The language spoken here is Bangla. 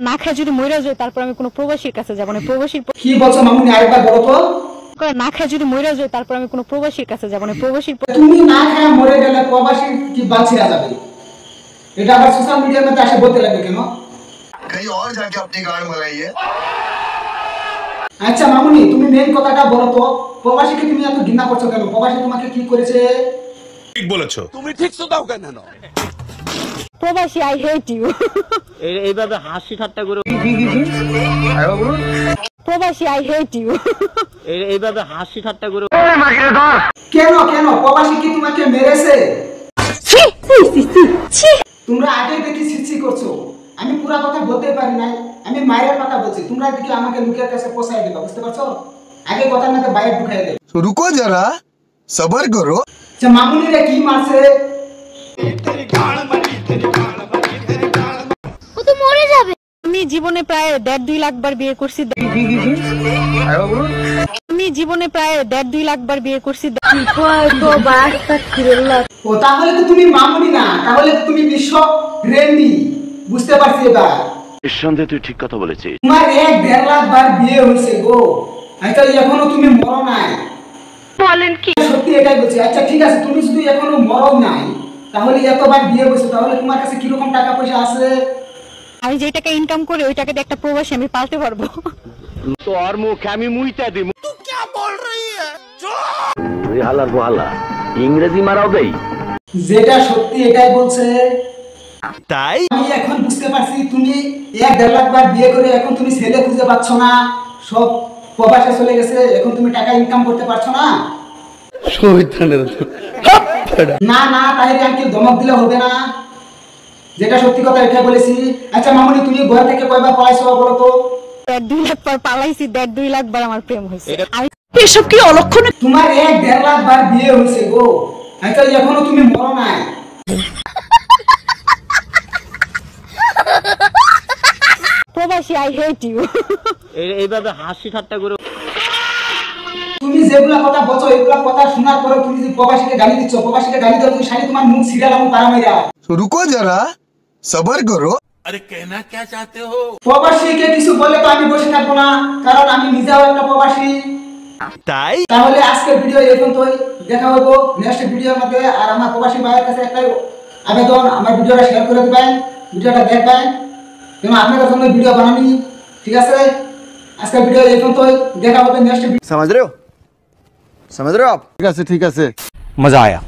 না খায় যদি মইরা যায় তারপর আমি কোনো প্রবাসীর কাছে যাব না। প্রবাসীর কি বলছো মামুনি, আরেকবার বলো তো। না খায় যদি মইরা যায় তারপর আমি কোনো প্রবাসীর কাছে যাব না। প্রবাসীর তুমি না খায় মরে গেলে প্রবাসী কি বাঁচিয়া যাবে? এটা আবার সোশ্যাল মিডিয়ার মধ্যে এসে বলতে লাগবে কেন? कहीं और जाके अपनी गाड़ मंगाइए। আচ্ছা মামুনি, তুমি মেইন কথাটা বলো তো, প্রবাসীকে তুমি এত ঘৃণা করছো কেন? প্রবাসী তোমাকে কি করেছে? ঠিক বলেছো। তুমি ঠিক দাও কেন? প্রবাসী আই হেট ইউ। এইভাবে হাসি ঠাট্টা করে প্রবাসী আই হেট ইউ। এইভাবে হাসি ঠাট্টা করে কেন কেন প্রবাসী কি তোমাকে মেরেছে? তোমরা আগে দেখি ছিছি করছো, আমি পুরা কথা বলতে পারি নাই, আমি মায়ের কথা বলছি। তোমরা দেখি আমাকে লোকের কাছে পোষায় দেবা, বুঝতে পারছো? আগে কথার মধ্যে বাইরে ঢুকাই দেবে। तो रुको जरा, सबर करो। আচ্ছা মামুনিরা কি মারছে? ও তো মরে যাবে। আমি জীবনে প্রায় 1.5-2 লাখ বার বিয়ে করছি। আমি জীবনে প্রায় 1.5-2 লাখ বার বিয়ে করছি। ও তাহলে তো তুমি মামুনি না, তাহলে তো তুমি বিশ্ব রেন্ডি। বুঝতে পারছি এবার। নিঃসন্দেহে তুই ঠিক কথা বলেছিস। তোমার 1.5 লাখ বার বিয়ে হয়েছে গো। আচ্ছা এখনো তুমি মরো নাই। বলেন কি? সত্যি এটাই বলছি। আচ্ছা ঠিক আছে, তুমি যদি এখনো মরো নাই, তাহলে এতবার বিয়ে হয়েছে, তাহলে তোমার কাছে কিরকম টাকা পয়সা আছে? আমি যে টাকা ইনকাম করি ওই টাকা দিয়ে একটা প্রবাসী আমি পালতে পারবো। তোর মুখে আমি মুইতা দিই। तू क्या बोल रही है? তুই হালার বহালা ইংরেজি মারাও দেই। যেটা সত্যি এটাই বলছে। তাই আমি এখন বুঝতে পারছি, তুমি 1.5 লাখ বার বিয়ে করে এখন তুমি ছেলে খুঁজে পাচ্ছ না, সব প্রবাসে চলে গেছে, এখন তুমি টাকা ইনকাম করতে পারছো না। না না তাহলে আঙ্কেল ধমক দিলে হবে না, যেটা সত্যি কথা এটাই বলেছি। আচ্ছা মামুনি, তুমি ঘর থেকে কয়বার পলাইছো বলো তো? 1.5-2 লাখ বার পালাইছি। 1.5-2 লাখ বার আমার প্রেম হয়েছে। আমি এসব কি অলক্ষণ? তোমার 1.5 লাখ বার বিয়ে হয়েছে গো। আচ্ছা এখনো তুমি মরো নাই। প্রবাসী আই হেট ইউ। এইভাবে হাসি ঠাট্টা করে তুমি যেগুলা কথা বলছো এগুলা কথা শোনার পরে তুমি যে প্রবাসীকে গালি দিচ্ছ, প্রবাসীকে গালি দাও, তুমি শাড়ি তোমার মুখ ছিড়ালাম পারা মাইরা। तो रुको जरा, सबर करो। अरे कहना क्या चाहते हो? প্রবাসীকে কিছু বলে তো আমি বসে থাকবো না, কারণ আমি নিজেও একটা প্রবাসী। তাই তাহলে আজকের ভিডিও এখন তো দেখা হবো নেক্সট ভিডিওর মধ্যে। আর আমার প্রবাসী ভাইয়ের কাছে একটাই আবেদন, আমার ভিডিওটা শেয়ার করে দিবেন, ভিডিওটা দেখবেন, কেন আপনাদের জন্য ভিডিও বানানি। ঠিক আছে, আজকের ভিডিও এখন তো দেখা হবে নেক্সট। समझ रहे हो आप? ठीक है, मजा आया।